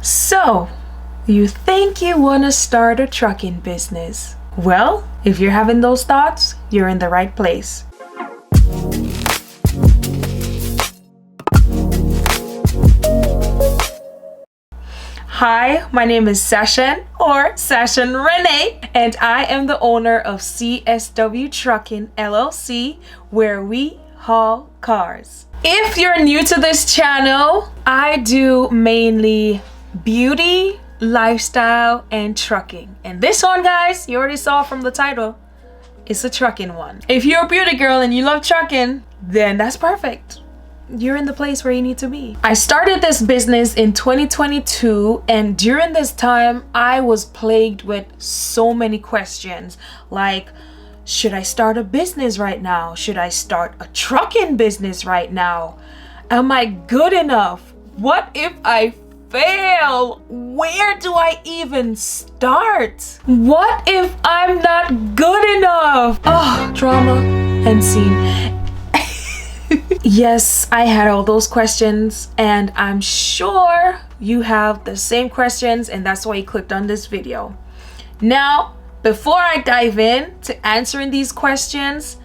So, you think you want to start a trucking business? Well, if you're having those thoughts, you're in the right place. Hi, my name is Sash-Ann or Sash-Ann Renee, and I am the owner of CSW Trucking LLC, where we haul cars. If you're new to this channel, I do mainly beauty, lifestyle, and trucking. And this one, guys, you already saw from the title, it's a trucking one. If you're a beauty girl and you love trucking, then that's perfect. You're in the place where you need to be. I started this business in 2022, and during this time, I was plagued with so many questions like, should I start a business right now? Should I start a trucking business right now? Am I good enough? What if I fail? Where do I even start? What if I'm not good enough? Oh, drama and scene. Yes, I had all those questions, and I'm sure you have the same questions, and that's why you clicked on this video. Now, before I dive in to answering these questions,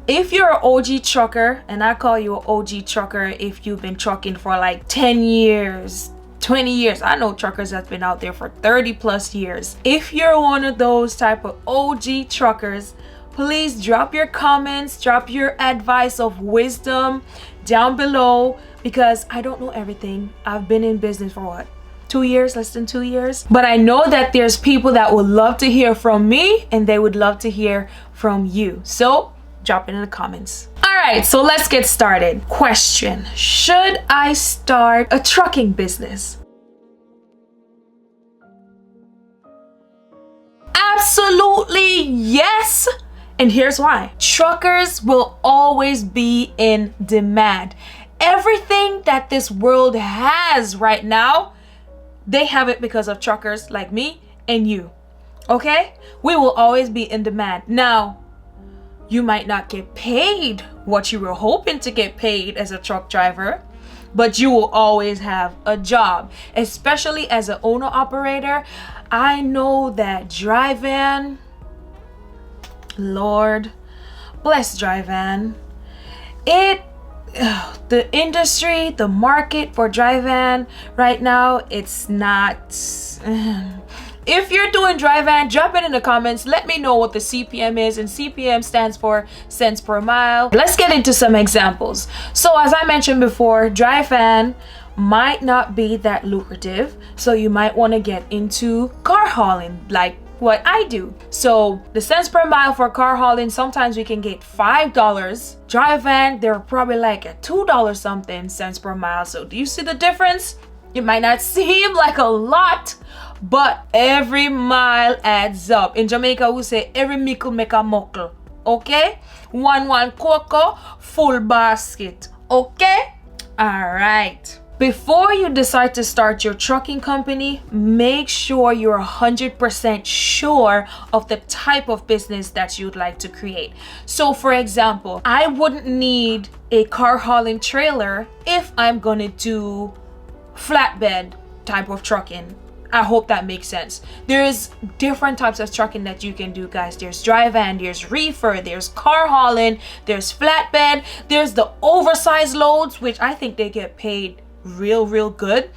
if you're an OG trucker, and I call you an OG trucker if you've been trucking for like 10 years, 20 years. I know truckers that's been out there for 30 plus years. If you're one of those type of OG truckers, please drop your comments, drop your advice of wisdom down below, because I don't know everything. I've been in business for what? 2 years, less than 2 years. But I know that there's people that would love to hear from me, and they would love to hear from you. So drop it in the comments. All right, so let's get started. Question: should I start a trucking business? Absolutely yes. And here's why. Truckers will always be in demand. Everything that this world has right now, they have it because of truckers like me and you. Okay? We will always be in demand. Now, you might not get paid what you were hoping to get paid as a truck driver, but you will always have a job. Especially as an owner operator, I know that dry van, Lord bless dry van, the industry, the market for dry van right now, it's not. If you're doing dry van, drop it in the comments. Let me know what the CPM is, and CPM stands for cents per mile. Let's get into some examples. So as I mentioned before, dry van might not be that lucrative, so you might want to get into car hauling, like what I do. So the cents per mile for car hauling, sometimes we can get $5. Dry van, they're probably like a $2 something cents per mile. So do you see the difference? It might not seem like a lot, but every mile adds up. In Jamaica, we say every mickle make a muckle. Okay? One cocoa, full basket. Okay? All right. Before you decide to start your trucking company, make sure you're 100% sure of the type of business that you'd like to create. So for example, I wouldn't need a car hauling trailer if I'm gonna do flatbed type of trucking. I hope that makes sense. There's different types of trucking that you can do, guys. There's dry van, there's reefer, there's car hauling, there's flatbed, there's the oversized loads, which I think they get paid real good,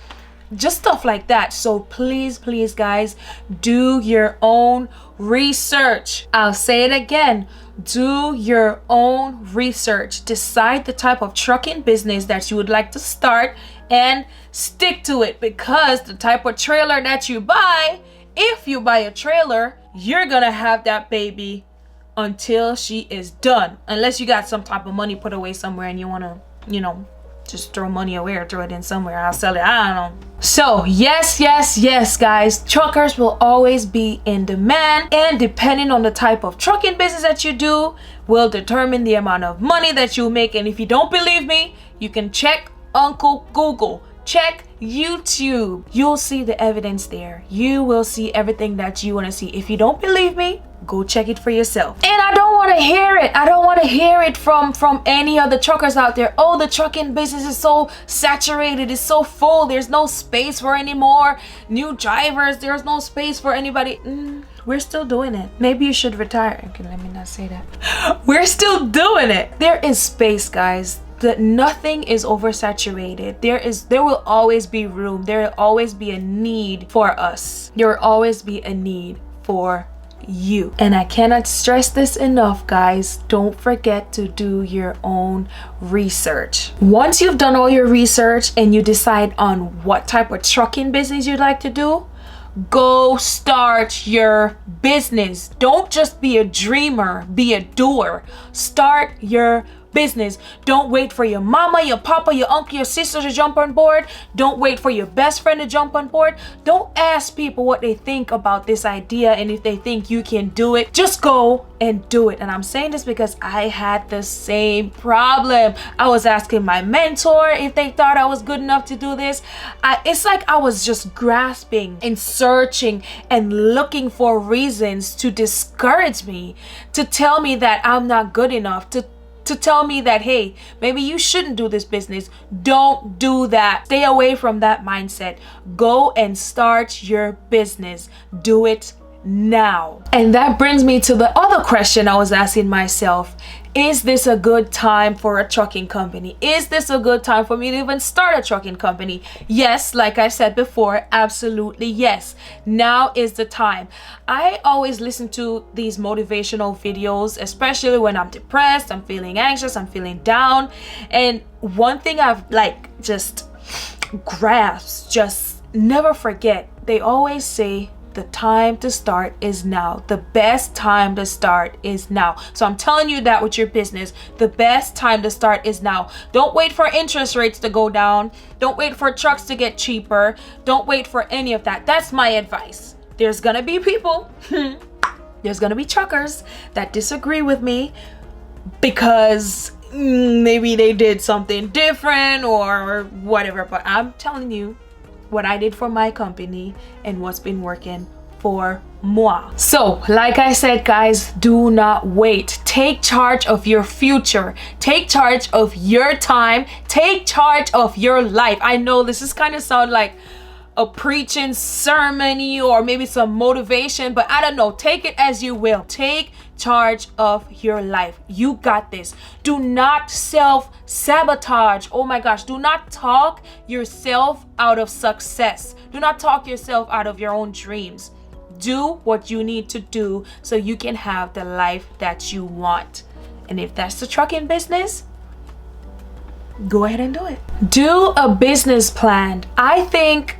just stuff like that. So please guys, do your own research. I'll say it again, do your own research. Decide the type of trucking business that you would like to start and stick to it, because the type of trailer that you buy, if you buy a trailer, you're gonna have that baby until she is done, unless you got some type of money put away somewhere and you want to, just throw money away or throw it in somewhere. I'll sell it. I don't know. So yes, guys, truckers will always be in demand, and depending on the type of trucking business that you do will determine the amount of money that you make. And if you don't believe me, you can check Uncle Google, check YouTube. You'll see the evidence there. You will see everything that you want to see. If you don't believe me, Go check it for yourself. And I don't want to hear it. I don't want to hear it from any other truckers out there. Oh, the trucking business is so saturated. It's so full. There's no space for any more new drivers. There's no space for anybody. We're still doing it. Maybe you should retire. Okay, let me not say that. We're still doing it. There is space, guys. That nothing is oversaturated. There will always be room. There will always be a need for us. There will always be a need for you. And I cannot stress this enough, guys. Don't forget to do your own research. Once you've done all your research and you decide on what type of trucking business you'd like to do, go start your business. Don't just be a dreamer, be a doer. Start your business. Don't wait for your mama, your papa, your uncle, your sister to jump on board. Don't wait for your best friend to jump on board. Don't ask people what they think about this idea and if they think you can do it. Just go and do it. And I'm saying this because I had the same problem. I was asking my mentor if they thought I was good enough to do this. It's like I was just grasping and searching and looking for reasons to discourage me, to tell me that I'm not good enough, to tell me that, hey, maybe you shouldn't do this business. Don't do that. Stay away from that mindset. Go and start your business. Do it now. And that brings me to the other question I was asking myself. Is this a good time for a trucking company? Is this a good time for me to even start a trucking company? Yes, like I said before, absolutely yes. Now is the time. I always listen to these motivational videos, especially when I'm depressed, I'm feeling anxious, I'm feeling down. And one thing I've just grasped, just never forget, they always say, the time to start is now. The best time to start is now. So I'm telling you that with your business, the best time to start is now. Don't wait for interest rates to go down. Don't wait for trucks to get cheaper. Don't wait for any of that. That's my advice. There's gonna be people, there's gonna be truckers that disagree with me because maybe they did something different or whatever, but I'm telling you what I did for my company and what's been working for moi. So, like I said, guys, do not wait. Take charge of your future. Take charge of your time. Take charge of your life. I know this is kind of sound like a preaching sermon or maybe some motivation, but I don't know. Take it as you will. Take charge of your life. You got this. Do not self-sabotage. Oh my gosh, do not talk yourself out of success. Do not talk yourself out of your own dreams. Do what you need to do so you can have the life that you want. And if that's the trucking business, go ahead and do it. Do a business plan. I think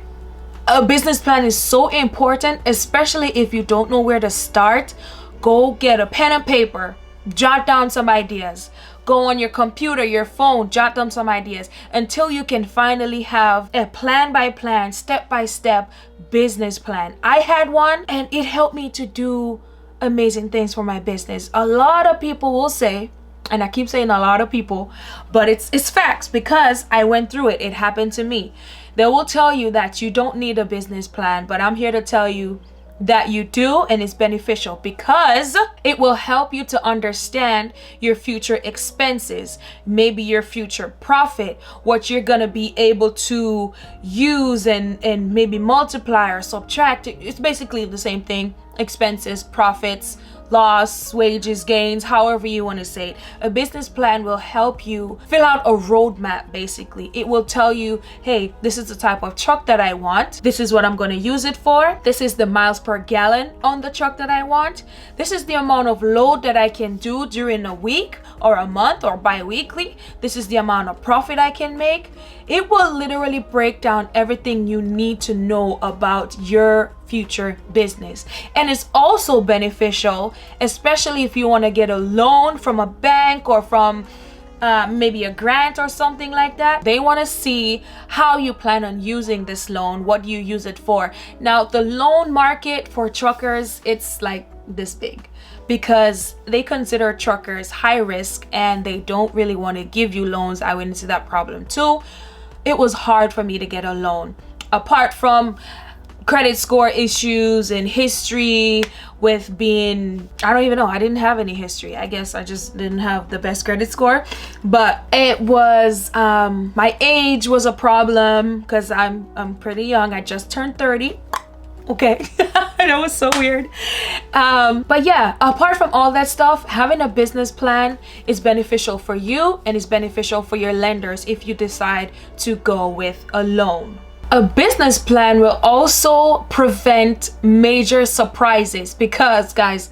a business plan is so important, especially if you don't know where to start. Go get a pen and paper, jot down some ideas. Go on your computer, your phone, jot down some ideas until you can finally have a plan by plan, step by step business plan. I had one and it helped me to do amazing things for my business. A lot of people will say, and I keep saying a lot of people, but it's facts because I went through it. It happened to me. They will tell you that you don't need a business plan, but I'm here to tell you that you do, and it's beneficial because it will help you to understand your future expenses, maybe your future profit, what you're gonna be able to use and maybe multiply or subtract. It's basically the same thing. Expenses, profits, loss, wages, gains, however you want to say it. A business plan will help you fill out a roadmap. Basically, it will tell you, hey, this is the type of truck that I want. This is what I'm going to use it for. This is the miles per gallon on the truck that I want. This is the amount of load that I can do during a week or a month or bi-weekly. This is the amount of profit I can make. It will literally break down everything you need to know about your future business. And it's also beneficial, especially if you want to get a loan from a bank or from maybe a grant or something like that. They want to see how you plan on using this loan, what you use it for. Now, the loan market for truckers, it's like this big because they consider truckers high risk and they don't really want to give you loans. I went into that problem too. It was hard for me to get a loan. Apart from credit score issues and history with being, I don't even know, I didn't have any history. I guess I just didn't have the best credit score. But it was my age was a problem because I'm pretty young. I just turned 30. Okay. That was so weird. But yeah, apart from all that stuff, having a business plan is beneficial for you and is beneficial for your lenders if you decide to go with a loan. A business plan will also prevent major surprises because, guys,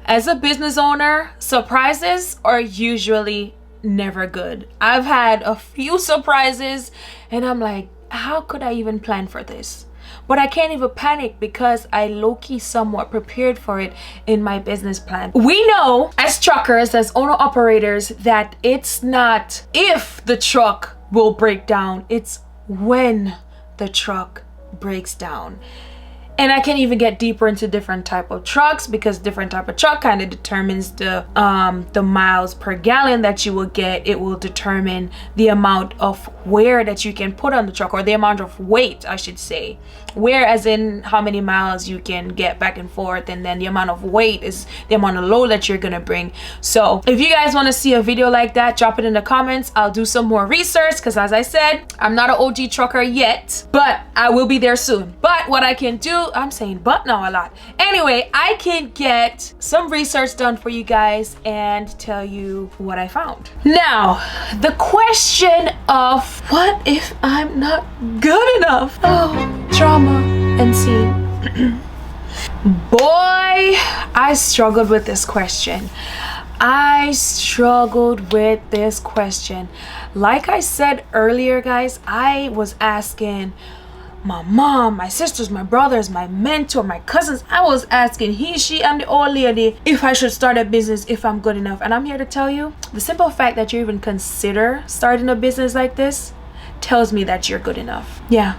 as a business owner, surprises are usually never good. I've had a few surprises and I'm like, how could I even plan for this? But I can't even panic because I low-key somewhat prepared for it in my business plan. We know as truckers, as owner-operators, that it's not if the truck will break down, it's when the truck breaks down. And I can even get deeper into different type of trucks because different type of truck kind of determines the miles per gallon that you will get. It will determine the amount of wear that you can put on the truck, or the amount of weight, I should say. Wear as in how many miles you can get back and forth, and then the amount of weight is the amount of load that you're gonna bring. So if you guys want to see a video like that, drop it in the comments. I'll do some more research because, as I said, I'm not an OG trucker yet, but I will be there soon. But what I can do, I'm saying but now a lot. Anyway, I can get some research done for you guys and tell you what I found. Now, the question of what if I'm not good enough? Oh, trauma and scene. Boy, I struggled with this question. I struggled with this question. Like I said earlier, guys, I was asking my mom, my sisters, my brothers, my mentor, my cousins. I was asking he, she, and the old lady if I should start a business, if I'm good enough. And I'm here to tell you, the simple fact that you even consider starting a business like this tells me that you're good enough. Yeah,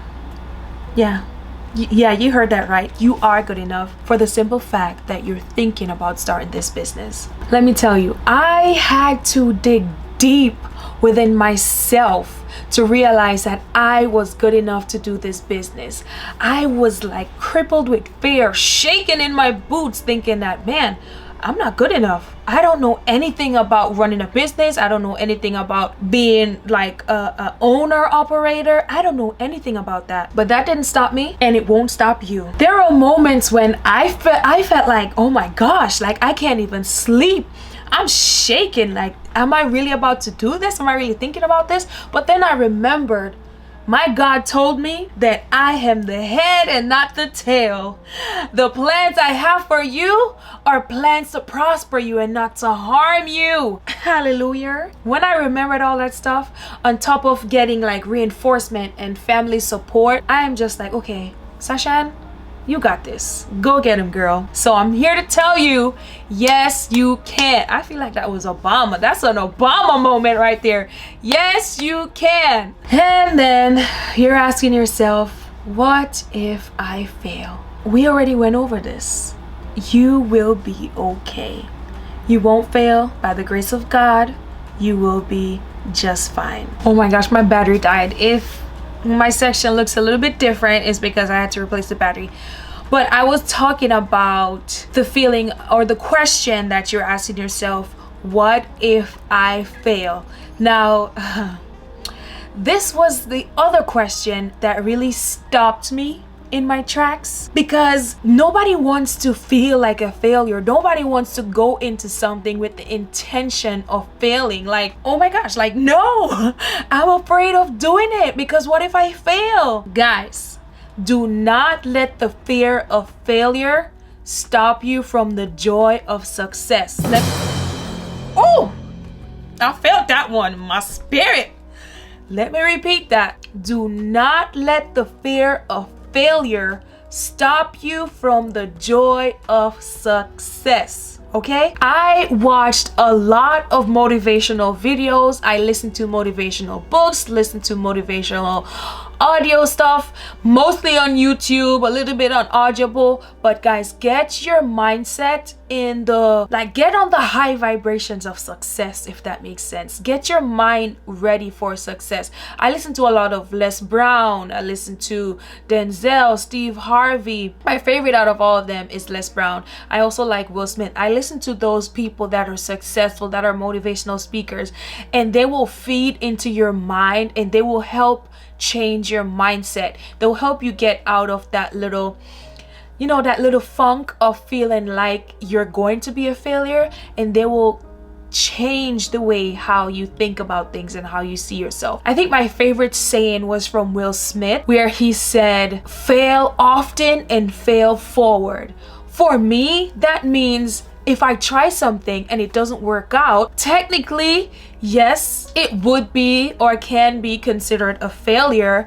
you heard that right. You are good enough for the simple fact that you're thinking about starting this business. Let me tell you, I had to dig deep within myself to realize that I was good enough to do this business. I was like crippled with fear, shaking in my boots, thinking that, man, I'm not good enough. I don't know anything about running a business. I don't know anything about being like a owner operator. I don't know anything about that. But that didn't stop me, and it won't stop you. There are moments when I felt like, oh my gosh, like I can't even sleep. I'm shaking, like, am I really about to do this? Am I really thinking about this? But then I remembered my God told me that I am the head and not the tail. The plans I have for you are plans to prosper you and not to harm you. Hallelujah. When I remembered all that stuff, on top of getting like reinforcement and family support, I am just like, okay, Sash-Ann, you got this. Go get him, girl. So I'm here to tell you, yes, you can. I feel like that was Obama. That's an Obama moment right there. Yes, you can. And then you're asking yourself, what if I fail? We already went over this. You will be okay. You won't fail by the grace of God. You will be just fine. Oh my gosh, my battery died. If my section looks a little bit different, it's because I had to replace the battery. But I was talking about the feeling or the question that you're asking yourself, what if I fail? Now, this was the other question that really stopped me in my tracks, because nobody wants to feel like a failure. Nobody wants to go into something with the intention of failing. Like, oh my gosh, like, no, I'm afraid of doing it because what if I fail? Guys, do not let the fear of failure stop you from the joy of success. Oh, I felt that one in my spirit. Let me repeat that. Do not let the fear of failure stop you from the joy of success. Okay, I watched a lot of motivational videos. I listened to motivational books, listened to motivational audio stuff, mostly on YouTube, a little bit on Audible. But guys, get your mindset in the, like, get on the high vibrations of success, if that makes sense. Get your mind ready for success. I listen to a lot of Les Brown, I listen to Denzel, Steve Harvey. My favorite out of all of them is Les Brown. I also like Will Smith. I listen to those people that are successful, that are motivational speakers, and they will feed into your mind and they will help change your mindset. They'll help you get out of that little, you know, that little funk of feeling like you're going to be a failure, and they will change the way how you think about things and how you see yourself. I think my favorite saying was from Will Smith, where he said, fail often and fail forward. For me, that means if I try something and it doesn't work out, technically, yes, it would be or can be considered a failure,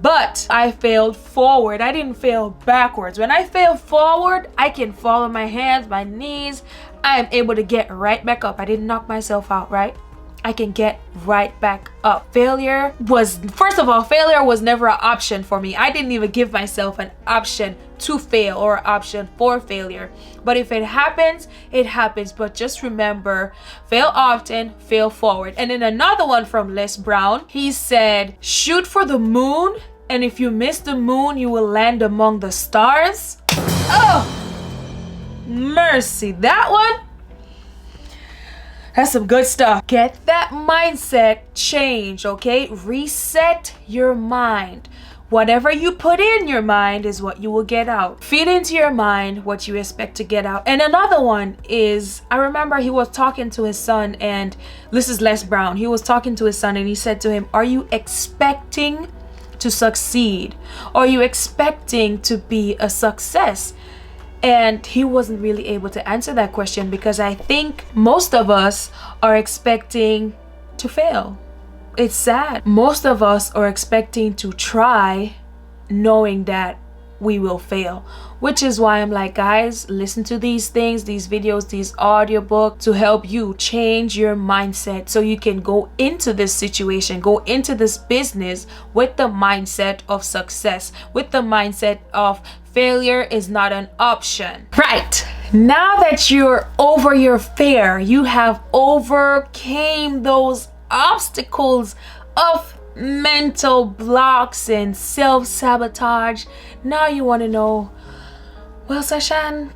but I failed forward. I didn't fail backwards. When I fail forward, I can fall on my hands, my knees. I am able to get right back up. I didn't knock myself out, right? I can get right back up. Failure was, first of all, failure was never an option for me. I didn't even give myself an option to fail or an option for failure. But if it happens, it happens. But just remember, fail often, fail forward. And then another one from Les Brown, he said, shoot for the moon, and if you miss the moon, you will land among the stars. Oh, mercy. That one, that's some good stuff. Get that mindset change, okay? Reset your mind. Whatever you put in your mind is what you will get out. Feed into your mind what you expect to get out. And another one is, I remember he was talking to his son, and this is Les Brown. He was talking to his son and he said to him, are you expecting to succeed? Are you expecting to be a success? And he wasn't really able to answer that question, because I think most of us are expecting to fail. It's sad. Most of us are expecting to try, knowing that we will fail, which is why I'm like, guys, listen to these things, these videos, these audiobooks, to help you change your mindset so you can go into this situation, go into this business with the mindset of success, with the mindset of failure is not an option. Right. Now that you're over your fear, you have overcame those obstacles of mental blocks and self-sabotage. Now you want to know, well, Sash-Ann,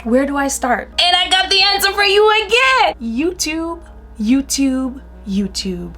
where do I start? And I got the answer for you again. YouTube, YouTube, YouTube.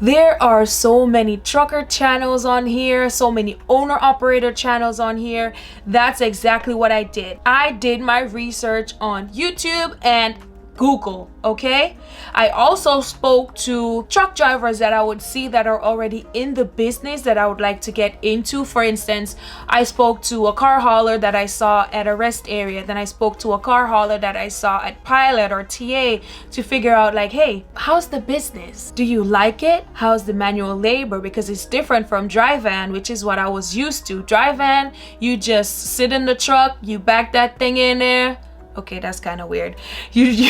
There are so many trucker channels on here, so many owner operator channels on here. That's exactly what I did. I did my research on YouTube and Google, okay? I also spoke to truck drivers that I would see that are already in the business that I would like to get into. For instance, I spoke to a car hauler that I saw at a rest area. Then I spoke to a car hauler that I saw at Pilot or TA to figure out, like, hey, how's the business? Do you like it? How's the manual labor? Because it's different from dry van, which is what I was used to. Dry van, you just sit in the truck, you back that thing in there. Okay, that's kind of weird. You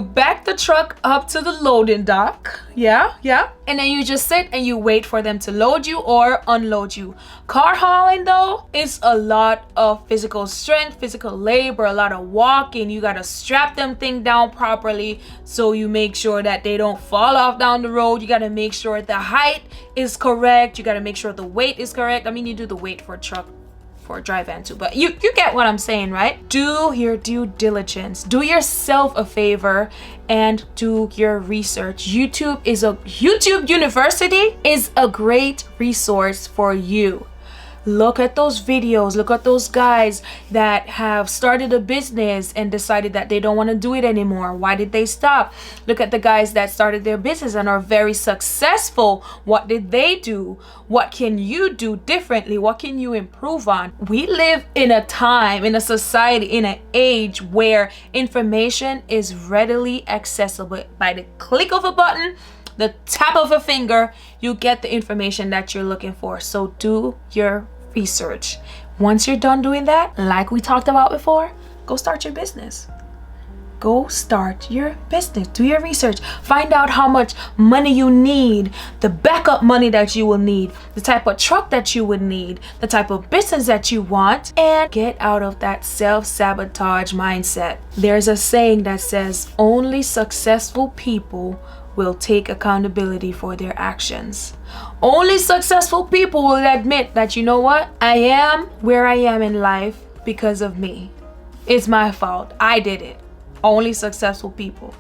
back the truck up to the loading dock. Yeah. And then you just sit and you wait for them to load you or unload you. Car hauling, though, is a lot of physical strength, physical labor, a lot of walking. You gotta strap them thing down properly so you make sure that they don't fall off down the road. You gotta make sure the height is correct. You gotta make sure the weight is correct. I mean, you do the weight for a truck, for a dry van too, but you get what I'm saying, right? Do your due diligence, do yourself a favor, and do your research. YouTube University is a great resource for you. Look at those videos, look at those guys that have started a business and decided that they don't want to do it anymore. Why did they stop? Look at the guys that started their business and are very successful. What did they do? What can you do differently? What can you improve on? We live in a time, in a society, in an age where information is readily accessible. By the click of a button, the tap of a finger, you get the information that you're looking for. So do your research. Once you're done doing that, like we talked about before, go start your business. go start your business. Do your research. Find out how much money you need, the backup money that you will need, the type of truck that you would need, the type of business that you want, and get out of that self-sabotage mindset. There's a saying that says only successful people will take accountability for their actions. Only successful people will admit that, you know what, I am where I am in life because of me. It's my fault. I did it. Only successful people.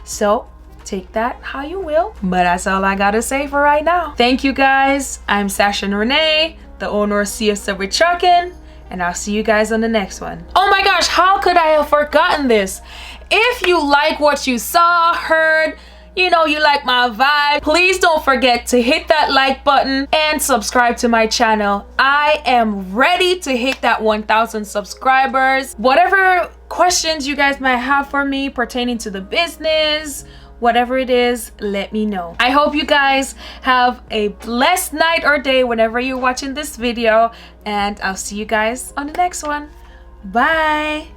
So take that how you will, but that's all I gotta say for right now. Thank you guys. I'm Sash-Ann Renee, the owner of CSW Trucking, and I'll see you guys on the next one. Oh my gosh, how could I have forgotten this? If you like what you saw, heard, you know you like my vibe, please don't forget to hit that like button and subscribe to my channel. I am ready to hit that 1,000 subscribers. Whatever questions you guys might have for me pertaining to the business, whatever it is, let me know. I hope you guys have a blessed night or day whenever you're watching this video, and I'll see you guys on the next one. Bye.